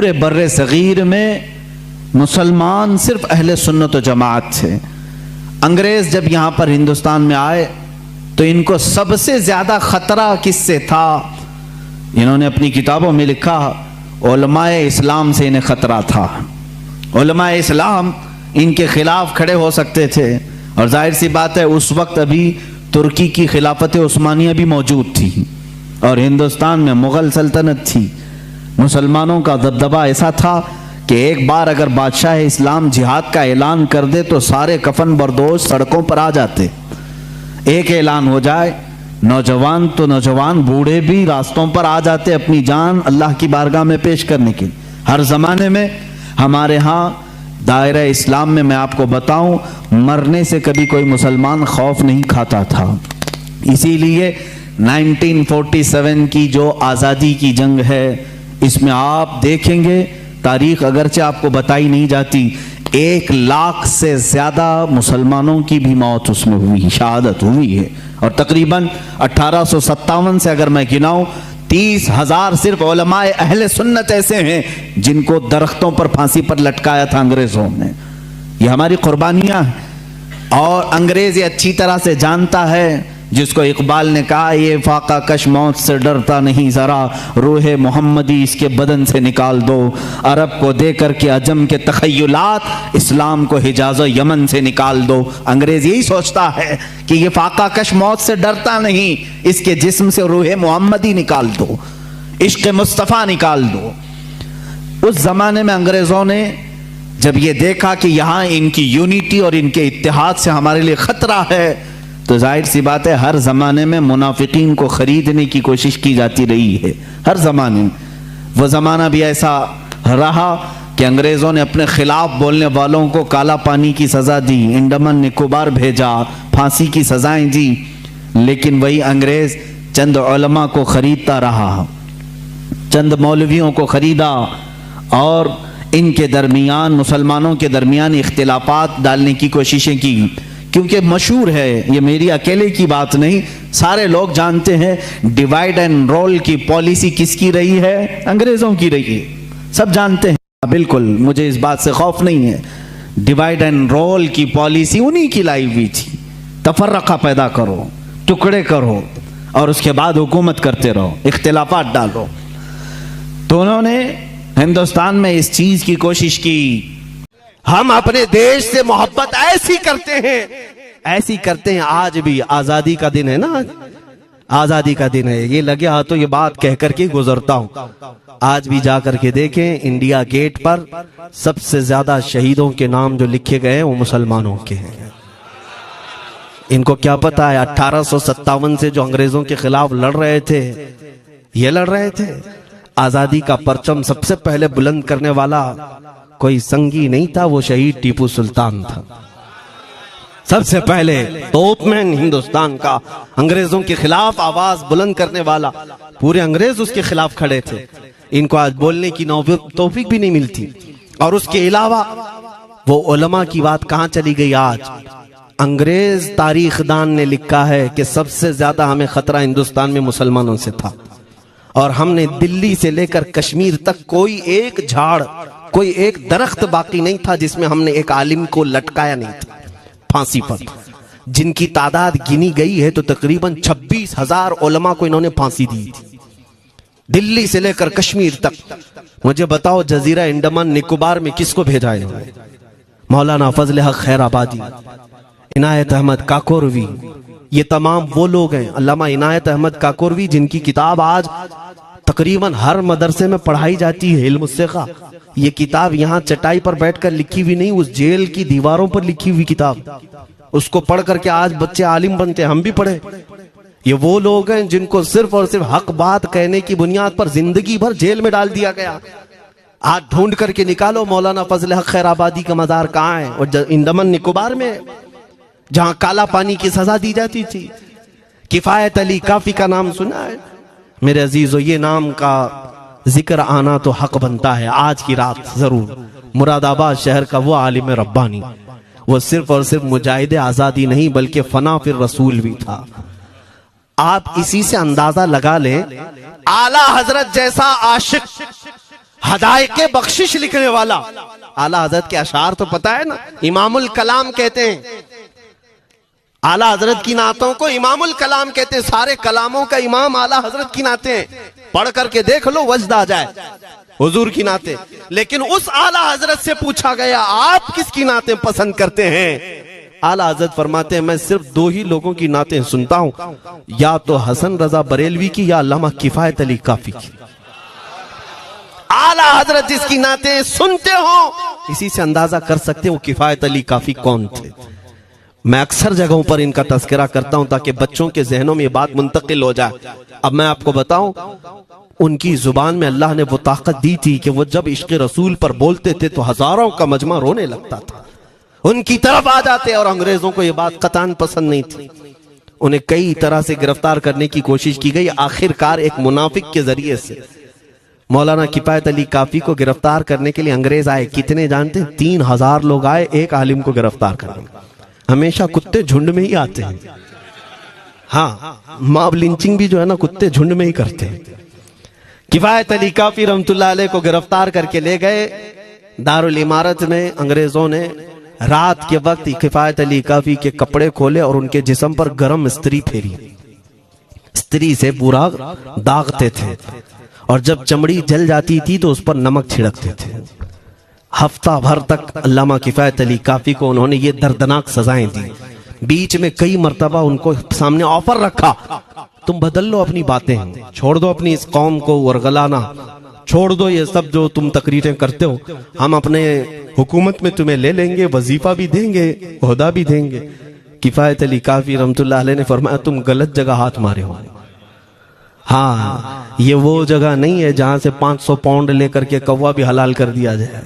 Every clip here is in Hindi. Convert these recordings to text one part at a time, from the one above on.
पूरे बर्रे सगीर में मुसलमान सिर्फ अहले सुन्नत व जमात थे। अंग्रेज जब यहाँ पर हिंदुस्तान में आए तो इनको सबसे ज्यादा खतरा किससे था? इन्होंने अपनी किताबों में लिखा, उलमाए इस्लाम से इन्हें खतरा था। उलमाए इस्लाम इनके खिलाफ खड़े हो सकते थे, और जाहिर सी बात है उस वक्त अभी तुर्की की खिलाफत उस्मानिया भी मौजूद थी और हिंदुस्तान में मुगल सल्तनत थी। मुसलमानों का दबदबा ऐसा था कि एक बार अगर बादशाह इस्लाम जिहाद का ऐलान कर दे तो सारे कफन बरदोश सड़कों पर आ जाते। एक ऐलान हो जाए, नौजवान तो नौजवान, बूढ़े भी रास्तों पर आ जाते अपनी जान अल्लाह की बारगाह में पेश करने के लिए। हर जमाने में हमारे यहाँ दायरा इस्लाम में मैं आपको बताऊं, मरने से कभी कोई मुसलमान खौफ नहीं खाता था। इसीलिए 1947 की जो आज़ादी की जंग है, इसमें आप देखेंगे, तारीख अगरचे आपको बताई नहीं जाती, 1 लाख से ज्यादा मुसलमानों की भी मौत उसमें हुई, शहादत हुई है। और तकरीबन 1857 से अगर मैं गिनाऊं, 30,000 सिर्फ उलमाए अहले सुन्नत ऐसे हैं जिनको दरख्तों पर फांसी पर लटकाया था अंग्रेजों ने। ये हमारी कुर्बानियां हैं और अंग्रेज ये अच्छी तरह से जानता है। जिसको इकबाल ने कहा, ये फाका कश मौत से डरता नहीं जरा, रूहे मोहम्मदी इसके बदन से निकाल दो। अरब को दे करके अजम के तखय्युलात, इस्लाम को हिजाज़ यमन से निकाल दो। अंग्रेज यही सोचता है कि ये फाका कश मौत से डरता नहीं, इसके जिस्म से रूहे मोहम्मदी निकाल दो, इश्क मुस्तफ़ा निकाल दो। उस जमाने में अंग्रेजों ने जब ये देखा कि यहाँ इनकी यूनिटी और इनके इत्तेहाद से हमारे लिए खतरा है, तो जाहिर सी बात है हर जमाने में मुनाफिकीन को खरीदने की कोशिश की जाती रही है। हर जमाने में वो जमाना भी ऐसा रहा कि अंग्रेजों ने अपने खिलाफ बोलने वालों को काला पानी की सजा दी, अंडमान निकोबार भेजा, फांसी की सजाएं दी। लेकिन वही अंग्रेज चंद उलमा को खरीदता रहा, चंद मौलवियों को खरीदा और इनके दरमियान, मुसलमानों के दरमियान इख्तिलाफात डालने की कोशिशें की। क्योंकि मशहूर है, ये मेरी अकेले की बात नहीं, सारे लोग जानते हैं डिवाइड एंड रोल की पॉलिसी किसकी रही है? अंग्रेजों की रही है, सब जानते हैं। बिल्कुल, मुझे इस बात से खौफ नहीं है। डिवाइड एंड रोल की पॉलिसी उन्हीं की लाई हुई थी। तफर्रका पैदा करो, टुकड़े करो और उसके बाद हुकूमत करते रहो, इख्तिलाफात डालो। तो उन्होंने हिंदुस्तान में इस चीज की कोशिश की। हम अपने देश से मोहब्बत ऐसी करते हैं, आज भी आजादी का दिन है ना, आजादी का दिन है। ये लगे हाथों ये बात कह करके गुजरता हूं। आज भी जाकर के देखें, इंडिया गेट पर सबसे ज्यादा शहीदों के नाम जो लिखे गए हैं वो मुसलमानों के हैं। इनको क्या पता है 1857 से जो अंग्रेजों के खिलाफ लड़ रहे थे, ये लड़ रहे थे। आजादी का परचम सबसे पहले बुलंद करने वाला कोई संगी नहीं था, वो शहीद टीपू सुल्तान था। सबसे पहले तोपमैन हिंदुस्तान का, अंग्रेजों के खिलाफ आवाज बुलंद करने वाला, पूरे अंग्रेज उसके खिलाफ खड़े थे। इनको आज बोलने की तौफीक भी नहीं मिलती। और उसके अलावा वो उलमा की बात कहां चली गई आज? अंग्रेज तारीखदान ने लिखा है कि सबसे ज्यादा हमें खतरा हिंदुस्तान में मुसलमानों से था, और हमने दिल्ली से लेकर कश्मीर तक कोई एक झाड़, कोई एक दरख्त बाकी नहीं था जिसमें हमने एक आलिम को लटकाया नहीं था फांसी पर। जिनकी तादाद गिनी गई है तो तकरीबन 26,000 उलमा को इन्होंने फांसी दी थी, दिल्ली से लेकर कश्मीर तक। मुझे बताओ जजीरा अंडमान निकोबार में किसको भेजा है? मौलाना फजल हक खैराबादी, इनायत अहमद काकोरवी, ये तमाम वो लोग हैं। अल्लामा इनायत अहमद काकोरवी जिनकी किताब आज तकरीबन हर मदरसे में पढ़ाई जाती है, इल्म उस्सिक़ा। ये किताब यहाँ चटाई पर बैठकर लिखी हुई नहीं, उस जेल की दीवारों पर लिखी हुई किताब। उसको पढ़ करके आज बच्चे आलिम बनते हैं, हम भी पढ़े। ये वो लोग हैं जिनको सिर्फ और सिर्फ हक बात कहने की बुनियाद पर जिंदगी भर जेल में डाल दिया गया। आज ढूंढ करके निकालो मौलाना फजल हक खैराबादी का मजार कहाँ है? और अंडमान निकोबार में, जहां काला पानी की सजा दी जाती थी। किफायत अली काफी का नाम सुना है मेरे अजीजों? ये नाम का जिक्र आना तो हक बनता है आज की रात जरूर। मुरादाबाद शहर का वो आलिम रब्बानी, वो सिर्फ और सिर्फ मुजाहिद आजादी नहीं बल्कि फना फिर रसूल भी था। आप इसी से अंदाजा लगा लें, आला हजरत जैसा आशिक हदायके बख्शिश लिखने वाला। आला हजरत के अशार तो पता है ना, इमामुल कलाम कहते हैं। आला हजरत की नातों को इमामुल कलाम कहते हैं। सारे कलामों का इमाम आला हजरत की नाते हैं। पढ़ करके देख लो, वजद आ जाए हुजूर की नाते। लेकिन उस आला हजरत से पूछा गया, आप किसकी नाते पसंद करते हैं? आला हजरत फरमाते हैं, मैं सिर्फ दो ही लोगों की नाते सुनता हूं, या तो हसन रजा बरेलवी की या अल्लामा किफायत अली काफी की। आला हजरत जिसकी नाते सुनते हो, इसी से अंदाजा कर सकते हो किफायत अली काफी कौन थे। मैं अक्सर जगहों पर इनका तस्करा करता हूं ताकि बच्चों के जहनों में ये बात मुंतकिल हो जाए। अब मैं आपको बताऊं, उनकी जुबान में अल्लाह ने वो ताकत दी थी कि वो जब इश्क़ रसूल पर बोलते थे तो हजारों का मजमा रोने लगता था, उनकी तरफ आ जाते। और अंग्रेजों को ये बात कतान पसंद नहीं थी। उन्हें कई तरह से गिरफ्तार करने की कोशिश की गई। आखिरकार एक मुनाफिक के जरिए से मौलाना किफायत अली काफी को गिरफ्तार करने के लिए अंग्रेज आए। कितने जानते हैं? 3000 लोग आए एक आलिम को गिरफ्तार करने। हमेशा कुत्ते झुंड में ही आते हैं। हाँ, मॉब लिंचिंग भी जो है ना, कुत्ते झुंड में ही करते हैं। किफायत अली काफी रहमतुल्लाह अलैह को गिरफ्तार करके ले गए दारुल इमारत में। अंग्रेजों ने रात के वक्त किफायत अली काफी के कपड़े खोले और उनके जिस्म पर गर्म स्त्री फेरी। स्त्री से पूरा दागते थे और जब चमड़ी जल जाती थी तो उस पर नमक छिड़कते थे। हफ्ता भर तक अल्लामा किफायत अली काफी को उन्होंने ये दर्दनाक सजाएं दी। बीच में कई मर्तबा उनको सामने ऑफर रखा, तुम बदल लो अपनी बातें, छोड़ दो अपनी इस कौम को वरगलाना, छोड़ दो ये सब जो तुम तकरीरें करते हो, हम अपने हुकूमत में तुम्हें ले लेंगे, वजीफा भी देंगे, ओहदा भी देंगे। किफायत अली काफी रहमतुल्लाह अलैह ने फरमाया, तुम गलत जगह हाथ मारे हो। हाँ, ये वो जगह नहीं है जहां से 500 पाउंड लेकर के कौवा भी हलाल कर दिया जाए,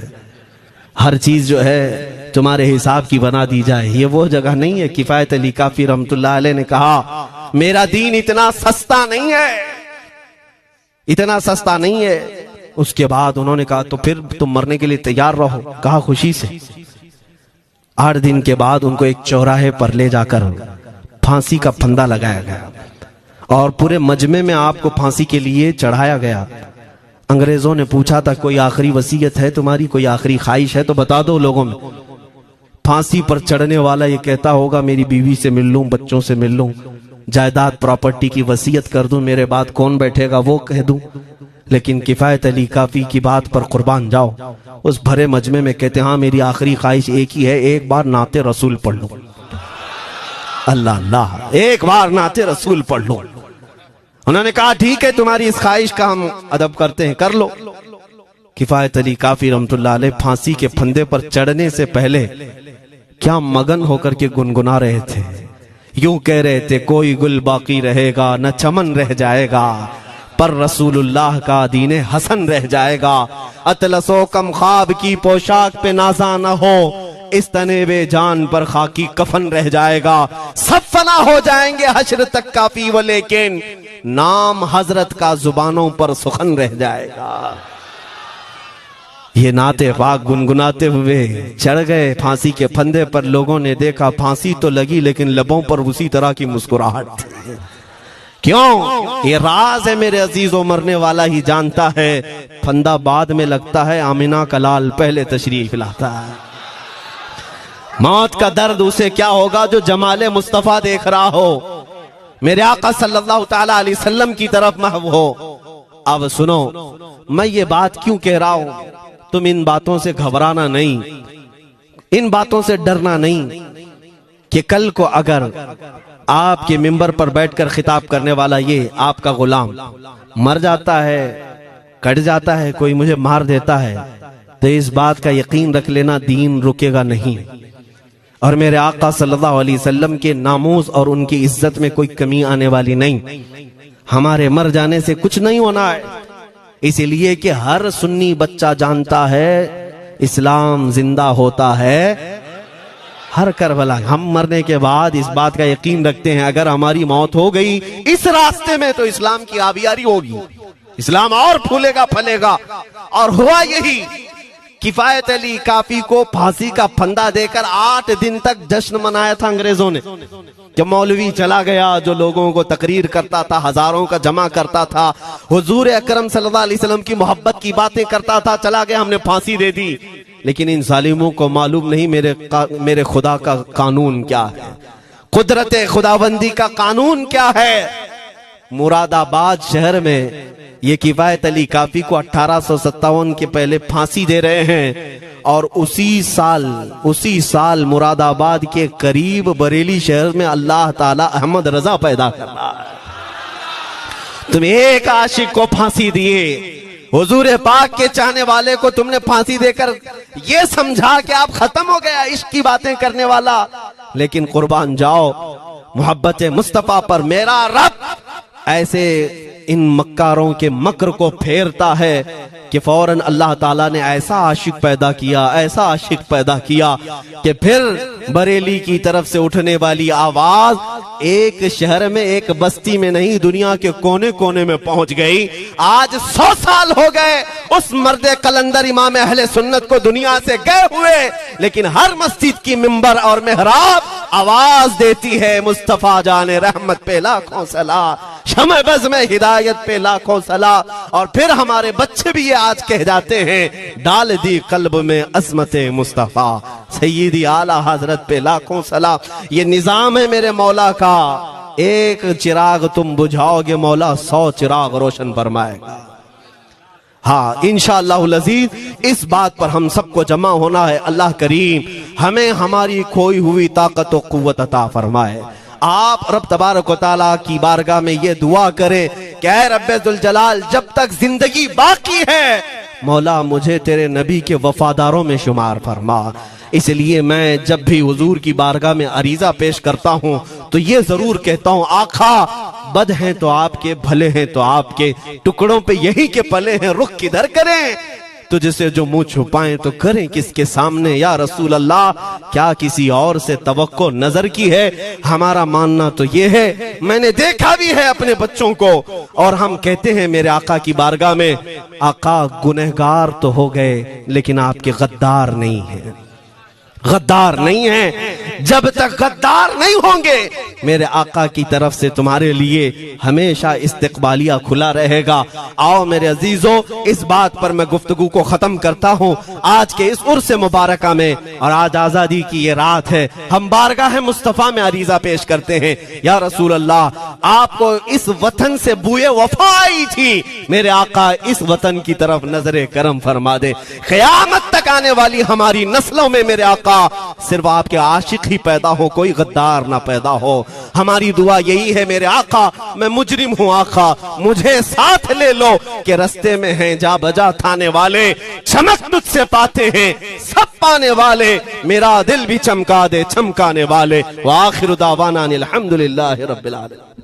हर चीज जो है तुम्हारे हिसाब की बना दी जाए, ये वो जगह नहीं है। किफायत अली काफी रहमतुल्लाह अलैह ने कहा, मेरा दीन इतना सस्ता नहीं है, इतना सस्ता नहीं है। उसके बाद उन्होंने कहा, तो फिर तुम मरने के लिए तैयार रहो। कहा, खुशी से। 8 दिन के बाद उनको एक चौराहे पर ले जाकर फांसी का फंदा लगाया गया और पूरे मजमे में आपको फांसी के लिए चढ़ाया गया। अंग्रेजों ने पूछा था, कोई आखिरी वसीयत है तुम्हारी, कोई आखिरी ख्वाहिश है तो बता दो लोगों में। फांसी पर चढ़ने वाला ये कहता होगा, मेरी बीवी से मिल लूं, बच्चों से मिल लूं, जायदाद प्रॉपर्टी की वसीयत कर दूं, मेरे बाद कौन बैठेगा वो कह दूं। लेकिन किफायत अली काफी की बात पर कुर्बान जाओ। उस भरे मजमे में कहते, हाँ मेरी आखिरी ख्वाहिश एक ही है, एक बार नाते रसूल पढ़ लो। अल्लाह अल्लाह, एक बार नाते रसूल पढ़ लो। उन्होंने कहा, ठीक है, तुम्हारी इस ख्वाहिश का हम अदब करते हैं, कर लो। किफायत अली काफी रहमतुल्लाह अलैह फांसी के फंदे पर चढ़ने से पहले क्या मगन होकर के गुनगुना रहे थे, यूं कह रहे थे, कोई गुल बाकी रहेगा न चमन रह जाएगा, पर रसूलुल्लाह का दीने हसन रह जाएगा। अतलसो कम ख्वाब की पोशाक पे नाजा न हो, इस तने बे जान पर खाकी कफन रह जाएगा। सब फना हो जाएंगे हश्र तक काफी, वो लेकिन नाम हजरत का जुबानों पर सुखन रह जाएगा। ये नाते पाक गुनगुनाते हुए चढ़ गए फांसी के फंदे पर। लोगों ने देखा फांसी तो लगी लेकिन लबों पर उसी तरह की मुस्कुराहट थी। क्यों? ये राज है मेरे अजीजों, मरने वाला ही जानता है। फंदा बाद में लगता है, आमिना का लाल पहले तशरीफ लाता है। मौत का दर्द उसे क्या होगा जो जमाले मुस्तफा देख रहा हो, मेरे आका सल्लल्लाहु ताला अलैहि वसल्लम की तरफ महव हो। अब सुनो, मैं ये बात क्यों कह रहा हूं, तुम इन बातों से घबराना नहीं, इन बातों से डरना नहीं कि कल को अगर आपके मिंबर पर बैठकर खिताब करने वाला ये आपका गुलाम मर जाता है, कट जाता है, कोई मुझे मार देता है, तो इस बात का यकीन रख लेना, दीन रुकेगा नहीं। और मेरे आका सल्लल्लाहु अलैहि वसल्लम के नामूस और उनकी इज्जत में कोई कमी आने वाली नहीं। हमारे मर जाने से कुछ नहीं होना है, इसलिए कि हर सुन्नी बच्चा जानता है इस्लाम जिंदा होता है हर करबला। हम मरने के बाद इस बात का यकीन रखते हैं, अगर हमारी मौत हो गई इस रास्ते में तो इस्लाम की आबियारी होगी, इस्लाम और फूलेगा फलेगा। और हुआ यही किफायत अली काफी को फांसी का फंदा देकर 8 दिन तक जश्न मनाया था अंग्रेजों ने। जब मौलवी चला गया जो लोगों को तकरीर करता था, हजारों का जमा करता था, हुजूर अकरम सल्लल्लाहु अलैहि वसल्लम की मोहब्बत की बातें करता था, चला गया, हमने फांसी दे दी। लेकिन इन जालिमों को मालूम नहीं मेरे खुदा का कानून क्या है, कुदरत खुदाबंदी का कानून क्या है। मुरादाबाद शहर में ये किफायत अली काफी को 1857 के पहले फांसी दे रहे हैं, और उसी साल मुरादाबाद के करीब बरेली शहर में अल्लाह ताला अहमद रजा पैदा कर रहा है। तुम एक आशिक को फांसी दिए, हुजूर पाक के चाहने वाले को तुमने फांसी देकर ये समझा कि आप खत्म हो गया इश्क की बातें करने वाला। लेकिन कुर्बान जाओ मोहब्बत मुस्तफा पर, मेरा रब ऐसे इन मक्कारों के मकर को फेरता है कि फौरन अल्लाह ताला ने ऐसा आशिक पैदा किया कि फिर बरेली की तरफ से उठने वाली आवाज एक शहर में, एक बस्ती में नहीं, दुनिया के कोने कोने में पहुंच गई। आज 100 साल हो गए उस मर्द कलंदर इमाम अहले सुन्नत को दुनिया से गए हुए, लेकिन हर मस्जिद की मिंबर और मेहराब आवाज देती है मुस्तफा जाने रहमत पे लाखों सला, शमे बज़ में हिदायत पे लाखों सला। और फिर हमारे बच्चे भी ये आज कह जाते हैं, डाल दी कल्ब में अज़मत मुस्तफा, सैयदी आला हजरत पे लाखों सला। ये निजाम है मेरे मौला का, एक चिराग तुम बुझाओगे मौला 100 चिराग रोशन फरमाएगा। हाँ इंशाअल्लाह अज़ीज, इस बात पर हम सबको जमा होना है। अल्लाह करीम हमें हमारी खोई हुई ताकत और कुव्वत अता फरमाए। आप रब तबारक व तआला की बारगाह में ये दुआ करें कि ऐ रब्बे जुल जलाल, जब तक जिंदगी बाकी है मौला मुझे तेरे नबी के वफादारों में शुमार फरमा। इसलिए मैं जब भी हुजूर की बारगाह में अरीजा पेश करता हूँ तो ये जरूर कहता हूँ, आका बद हैं तो आपके, भले हैं तो आपके, टुकड़ों पे यही के पले हैं, रुख किधर करें, तुझसे जो मुंह छुपाएं तो करें किसके सामने। या रसूल अल्लाह, क्या किसी और से तवक्को नजर की है? हमारा मानना तो ये है, मैंने देखा भी है अपने बच्चों को, और हम कहते हैं मेरे आका की बारगाह में, आका गुनहगार तो हो गए लेकिन आपके गद्दार नहीं है, गद्दार नहीं है। जब तक गद्दार नहीं होंगे मेरे आका की तरफ से तुम्हारे लिए हमेशा इस्तकबालिया खुला रहेगा। आओ मेरे अजीजों, इस बात पर मैं गुफ्तगू को खत्म करता हूँ आज के इस उर्स मुबारका में। और आज आजादी की ये रात है, हम बारगाह मुस्तफा में अरीजा पेश करते हैं, या रसूल अल्लाह, आपको इस वतन से बुए वफा आई थी, मेरे आका इस वतन की तरफ नजरे करम फरमा दे। क़यामत तक आने वाली हमारी नस्लों में मेरे आका सिर्फ आपके आशिक ही पैदा हो, कोई गद्दार ना पैदा हो। हमारी दुआ यही है मेरे आका, मैं मुजरिम हूँ आका, मुझे साथ ले लो कि रस्ते में हैं जा बजा थाने वाले, चमक तुझसे पाते हैं सब पाने वाले, मेरा दिल भी चमका दे चमकाने वाले। व आखिर दावाना अनिल हम्दुलिल्लाहि रब्बिल आलमीन।